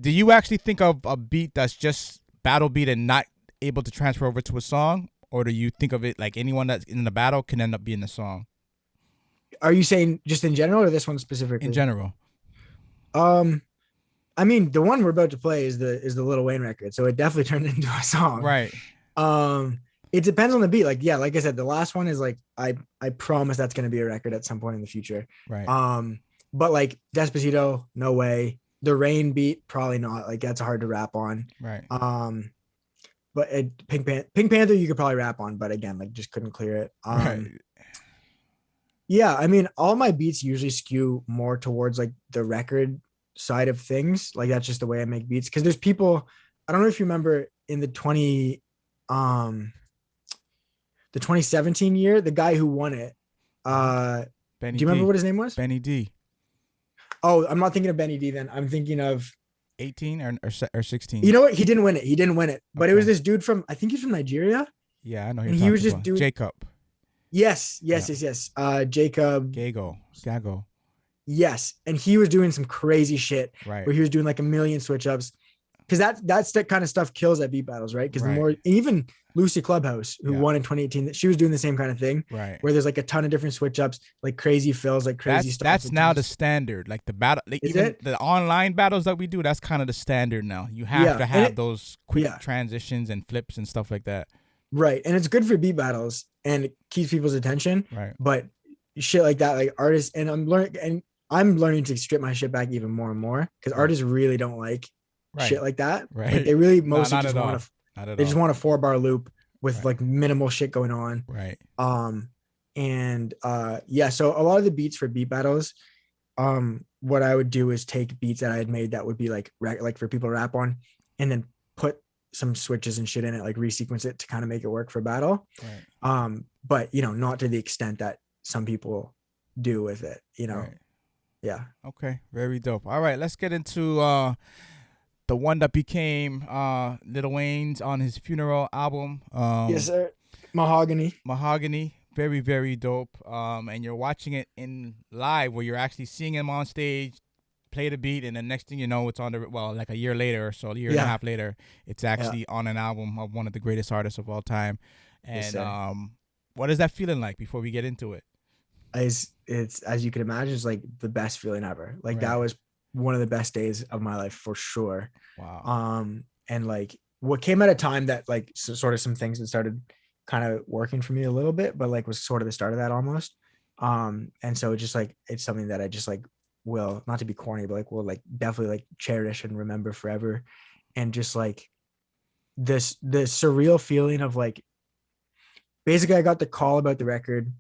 do you actually think of a beat that's just battle beat and not able to transfer over to a song, or do you think of it like anyone that's in the battle can end up being the song? Are you saying just in general or this one In specifically? general. Um, I mean, the one we're about to play is the Lil Wayne record, so it definitely turned into a song. Right. Um, it depends on the beat. Like, yeah, like I said, the last one is like I promise that's gonna be a record at some point in the future. Right. But like Despacito, no way. The Rain beat, probably not. Like that's hard to rap on. Right. But Pink Panther, you could probably rap on, but again, like just couldn't clear it. Right. Yeah, I mean, all my beats usually skew more towards like the record side of things. Like that's just the way I make beats. Because there's people, I don't know if you remember in um the 2017 year, the guy who won it. Benny Do you remember D. what his name was? Benny D. Oh, I'm not thinking of Benny D then. I'm thinking of 18 or 16. you know what? He didn't win it. He didn't win it. But it was Okay. this dude from I think he's from Nigeria. Yeah, I know who And you're he was talking just about. doing Jacob. yes. Yeah. Jacob. Gago. Yes. And he was doing some crazy shit Right. where he was doing like a million switch ups. Because that's that kind of stuff kills at beat battles, right? Because Right. the more even Lucy Clubhouse, who Yeah. won in 2018, she was doing the same kind of thing. Right. Where there's like a ton of different switch ups, like crazy fills, like crazy stuff. That's now the standard. Like the battle, like Is even it? the online battles that we do, that's kind of the standard now. You have to have those quick yeah. transitions and flips and stuff like that. Right. And it's good for beat battles and it keeps people's attention. Right. But shit like that, like artists, and I'm learning to strip my shit back even more and more because artists really don't like shit like that. Right. Like they really mostly just want to just want a 4-bar loop with like minimal shit going on. Right. Yeah, so a lot of the beats for beat battles, what I would do is take beats that I had made that would be like for people to rap on, and then put some switches and shit in it, like resequence it to kind of make it work for battle. Right. But you know, not to the extent that some people do with it, you know. Right. Yeah. Okay. Very dope. All right, let's get into the one that became Lil Wayne's on his funeral album. Yes, sir. Mahogany. Very, very dope. And you're watching it in live where you're actually seeing him on stage, play the beat, and the next thing you know, it's on like a year later or so, a year and a half later, it's actually on an album of one of the greatest artists of all time. And Yes, what is that feeling like before we get into it? It's as you can imagine, it's like the best feeling ever. Like that was one of the best days of my life for sure. Wow. And like what came at a time that like sort of some things that started kind of working for me a little bit, but like was sort of the start of that almost. And so just like it's something that I just like will, not to be corny, but like will like definitely like cherish and remember forever. And just like the surreal feeling of like basically I got the call about the record.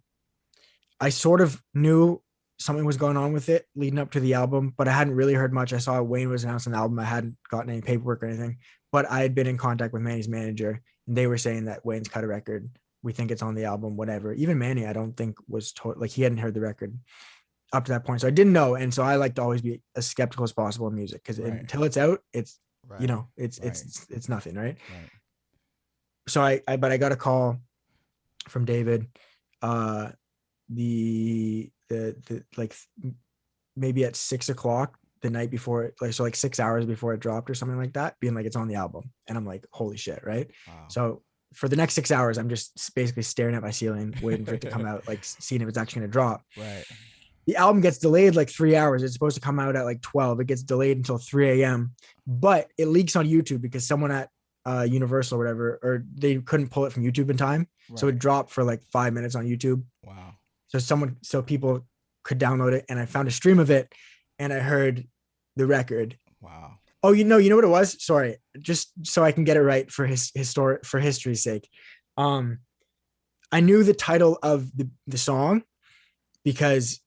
I sort of knew something was going on with it leading up to the album, but I hadn't really heard much. I saw Wayne was announcing an album. I hadn't gotten any paperwork or anything, but I had been in contact with Manny's manager and they were saying that Wayne's cut a record. We think it's on the album, whatever. Even Manny, I don't think was like he hadn't heard the record up to that point. So I didn't know. And so I like to always be as skeptical as possible in music because until it's out, it's, you know, it's nothing. Right. So but I got a call from David, the like maybe at 6 o'clock the night before it, like so like 6 hours before it dropped or something like that, being like it's on the album. And I'm like, holy shit, right? Wow. So for the next 6 hours I'm just basically staring at my ceiling waiting for it to come out, like seeing if it's actually gonna drop. Right. The album gets delayed like 3 hours. It's supposed to come out at like 12. It gets delayed until 3 a.m. but it leaks on YouTube because someone at Universal or whatever, or they couldn't pull it from YouTube in time. So it dropped for like 5 minutes on YouTube. Wow. So people could download it, and I found a stream of it, and I heard the record. Wow. Oh, you know what it was? Sorry, just so I can get it right for history's sake. I knew the title of the song because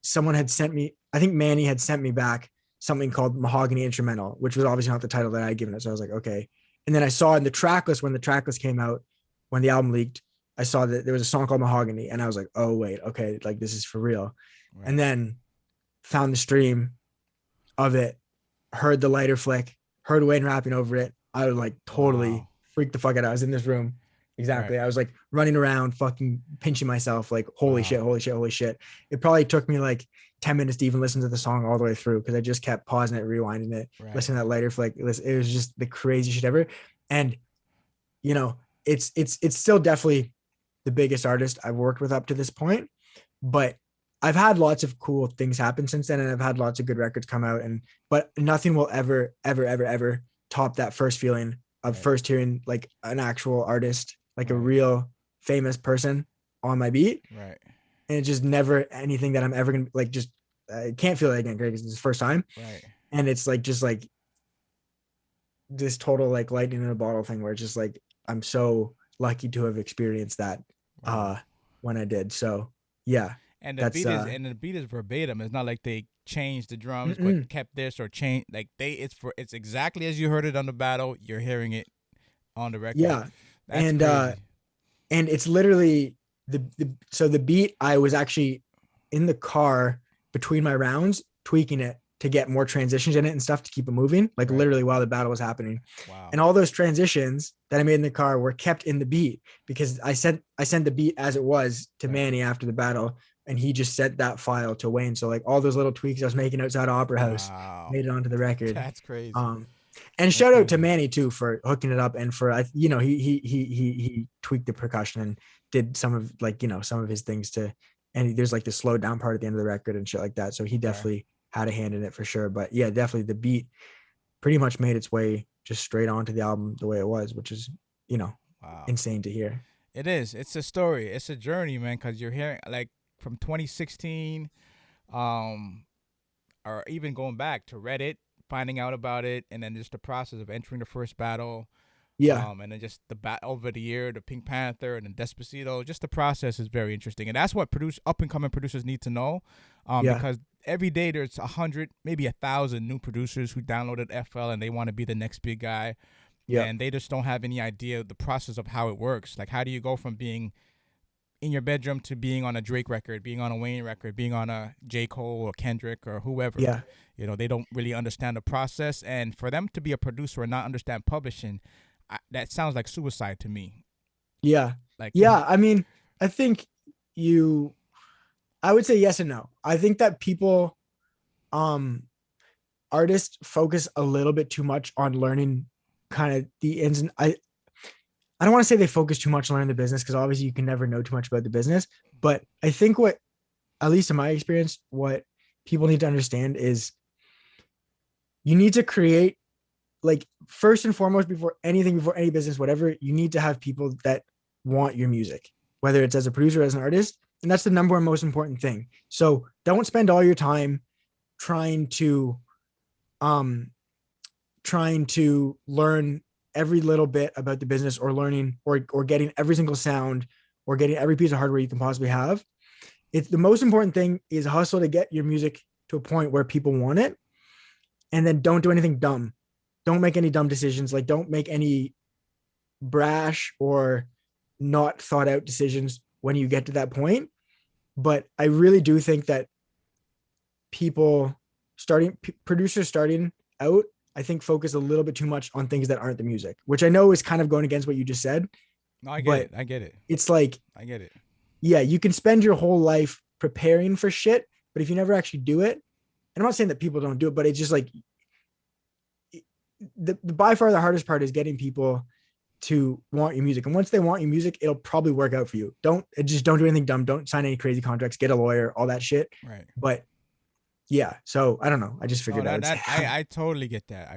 someone had sent me. I think Manny had sent me back something called Mahogany Instrumental, which was obviously not the title that I had given it. So I was like, okay. And then I saw in the track list when the track list came out, when the album leaked, I saw that there was a song called Mahogany, and I was like, oh wait, okay, like this is for real. Right. And then found the stream of it, heard the lighter flick, heard Wayne rapping over it. I was like totally freaked the fuck out. I was in this room. Exactly. Right. I was like running around, fucking pinching myself, like, holy shit. It probably took me like 10 minutes to even listen to the song all the way through, because I just kept pausing it, rewinding it, listening to that later for like, it was just the craziest shit ever. And you know, it's still definitely the biggest artist I've worked with up to this point, but I've had lots of cool things happen since then, and I've had lots of good records come out, but nothing will ever top that first feeling of first hearing like an actual artist, like a real famous person on my beat. Right. And it's just never anything that I'm ever gonna like, just I can't feel that again, Greg, because it's the first time. Right. And it's like just like this total like lightning in a bottle thing, where it's just like I'm so lucky to have experienced that when I did. So yeah. And the beat is verbatim. It's not like they changed the drums but kept this or changed, like it's exactly as you heard it on the battle, you're hearing it on the record. Yeah. That's crazy. And it's literally so the beat, I was actually in the car between my rounds tweaking it to get more transitions in it and stuff to keep it moving, like literally while the battle was happening. Wow. And all those transitions that I made in the car were kept in the beat, because I sent the beat as it was to Manny after the battle, and he just sent that file to Wayne. So like all those little tweaks I was making outside Opera House made it onto the record. That's crazy. And shout out to Manny too for hooking it up, and for he tweaked the percussion and did some of like some of his things to, and there's like the slowed down part at the end of the record and shit like that. So he definitely had a hand in it for sure. But yeah, definitely the beat pretty much made its way just straight onto the album the way it was, which is insane to hear. It is. It's a story. It's a journey, man. Because you're hearing like from 2016, or even going back to Reddit, finding out about it, and then just the process of entering the first battle. Yeah. And then just the battle over the year, the Pink Panther and then Despacito. Just the process is very interesting, and that's what up and coming producers need to know, because every day there's 100, maybe 1,000 new producers who downloaded FL and they want to be the next big guy. Yeah. And they just don't have any idea of the process of how it works. Like, how do you go from being in your bedroom to being on a Drake record, being on a Wayne record, being on a J. Cole or Kendrick or whoever? Yeah. They don't really understand the process. And for them to be a producer and not understand publishing, that sounds like suicide to me. Yeah. I mean, I think I would say yes and no. I think that people, artists focus a little bit too much on learning kind of the ins and I don't want to say they focus too much on learning the business, because obviously you can never know too much about the business. But I think what, at least in my experience, what people need to understand is you need to create, like, first and foremost, before any business, whatever, you need to have people that want your music, whether it's as a producer or as an artist. And that's the number one most important thing. So don't spend all your time trying to learn every little bit about the business, or learning or getting every single sound, or getting every piece of hardware you can possibly have. It's the most important thing is hustle to get your music to a point where people want it. And then don't do anything dumb. Don't make any dumb decisions. Like, don't make any brash or not thought out decisions when you get to that point. But I really do think that producers starting out, I think, focus a little bit too much on things that aren't the music, which I know is kind of going against what you just said. No, I get it. It's like, I get it. Yeah, you can spend your whole life preparing for shit, but if you never actually do it, and I'm not saying that people don't do it, but it's just like the by far the hardest part is getting people to want your music. And once they want your music, it'll probably work out for you. Don't do anything dumb. Don't sign any crazy contracts, get a lawyer, all that shit. Right. But yeah, so I don't know. I just figured I totally get that.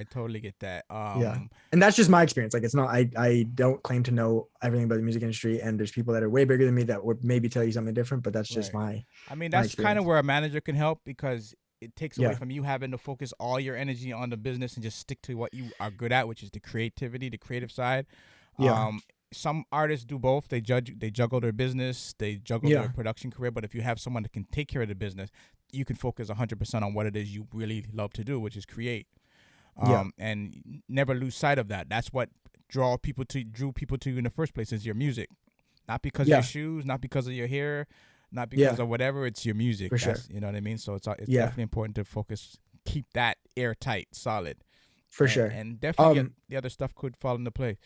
Yeah. And that's just my experience. Like, it's not, I don't claim to know everything about the music industry, and there's people that are way bigger than me that would maybe tell you something different, but that's just that's kind of where a manager can help, because it takes away from you having to focus all your energy on the business and just stick to what you are good at, which is the creativity, the creative side. Yeah. Some artists do both. They juggle their business, they juggle their production career. But if you have someone that can take care of the business, you can focus 100% on what it is you really love to do, which is create. And never lose sight of that. That's what drew people to you in the first place, is your music. Not because of your shoes, not because of your hair, not because of whatever. It's your music. For sure. You know what I mean? So it's definitely important to focus, keep that airtight, solid. For sure. And definitely the other stuff could fall into place.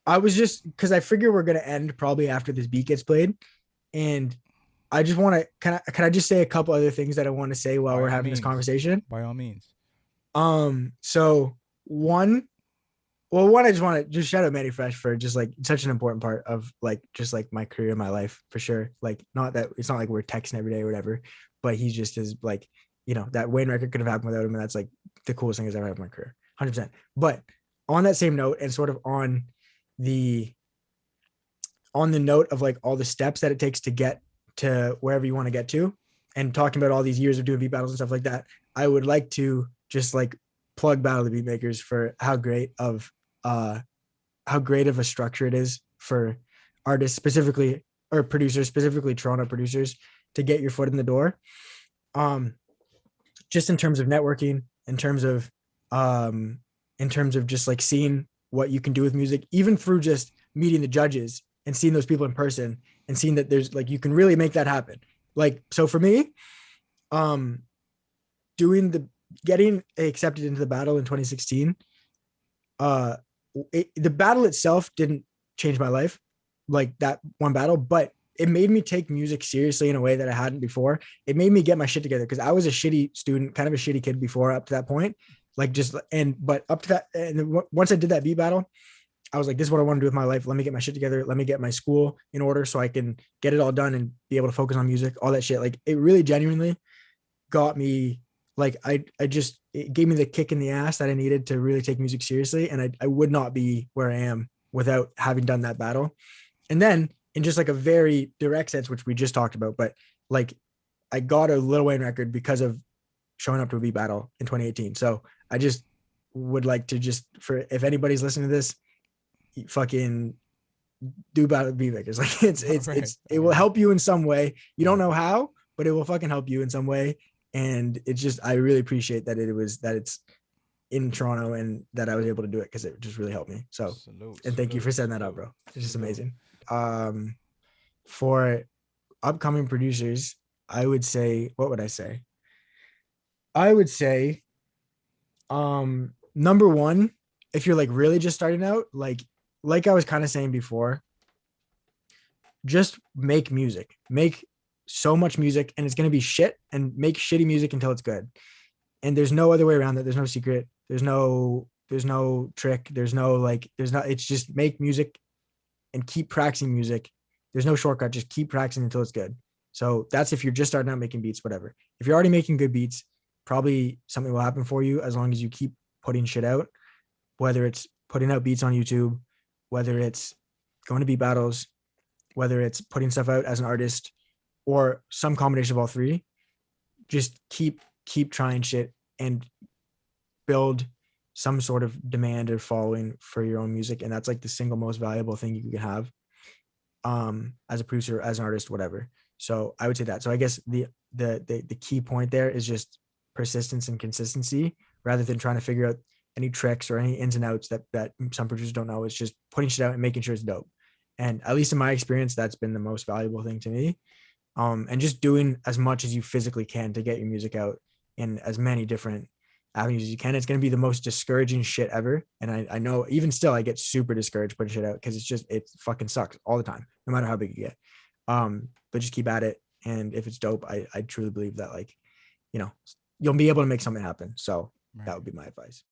I was just, because I figure we're going to end probably after this beat gets played. And I just want to can I just say a couple other things that I want to say while By we're all having this means. conversation? By all means. So one, well, one, I just want to just shout out Manny Fresh for just like such an important part of like just like my career, my life for sure. Like, not that it's not like we're texting every day or whatever, but he just is like, you know, that Wayne record could have happened without him, and that's like the coolest thing that's ever happened in my career, 100%. But on that same note, and sort of the on the note of like all the steps that it takes to get to wherever you want to get to, and talking about all these years of doing beat battles and stuff like that, I would like to just like plug Battle of the Beatmakers for uh how great of a structure it is for artists specifically, or producers, specifically Toronto producers, to get your foot in the door. Um, just in terms of networking, um, in terms of just like seeing what you can do with music, even through just meeting the judges and seeing those people in person and seeing that there's like, you can really make that happen. Like, so for me, um, getting accepted into the battle in 2016, uh, the battle itself didn't change my life, like that one battle, but it made me take music seriously in a way that I hadn't before. It made me get my shit together because I was a shitty student, kind of a shitty kid before up to that point. Like just, but up to that, and once I did that beat battle, I was like, this is what I want to do with my life. Let me get my shit together. Let me get my school in order so I can get it all done and be able to focus on music, all that shit. Like, it really genuinely got me, like, I just, it gave me the kick in the ass that I needed to really take music seriously. And I would not be where I am without having done that battle. And then in just like a very direct sense, which we just talked about, but like, I got a Lil Wayne record because of showing up to a beat battle in 2018. So I just would like to just, for if anybody's listening to this, fucking do battle beat makers. Like, it will help you in some way. You don't know how, but it will fucking help you in some way. And it's just, I really appreciate that it's in Toronto and that I was able to do it, because it just really helped me. So, and thank you for setting that up, bro. It's just amazing. For upcoming producers, I would say, what would I say? I would say, number one, if you're like really just starting out, like I was kind of saying before, just make music, make so much music, and it's going to be shit, and make shitty music until it's good. And there's no other way around that. There's no secret. There's no trick. It's just make music and keep practicing music. There's no shortcut. Just keep practicing until it's good. So that's if you're just starting out making beats, whatever. If you're already making good beats, probably something will happen for you as long as you keep putting shit out, whether it's putting out beats on YouTube, whether it's going to beat battles, whether it's putting stuff out as an artist, or some combination of all three. Just keep trying shit and build some sort of demand or following for your own music. And that's like the single most valuable thing you can have, as a producer, as an artist, whatever. So I would say that. So I guess the key point there is just persistence and consistency, rather than trying to figure out any tricks or any ins and outs that some producers don't know. It's just putting shit out and making sure it's dope. And at least in my experience, that's been the most valuable thing to me. And just doing as much as you physically can to get your music out in as many different avenues as you can. It's going to be the most discouraging shit ever. And I know even still, I get super discouraged putting shit out, because it fucking sucks all the time, no matter how big you get. But just keep at it. And if it's dope, I truly believe that, like, you'll be able to make something happen. So that would be my advice.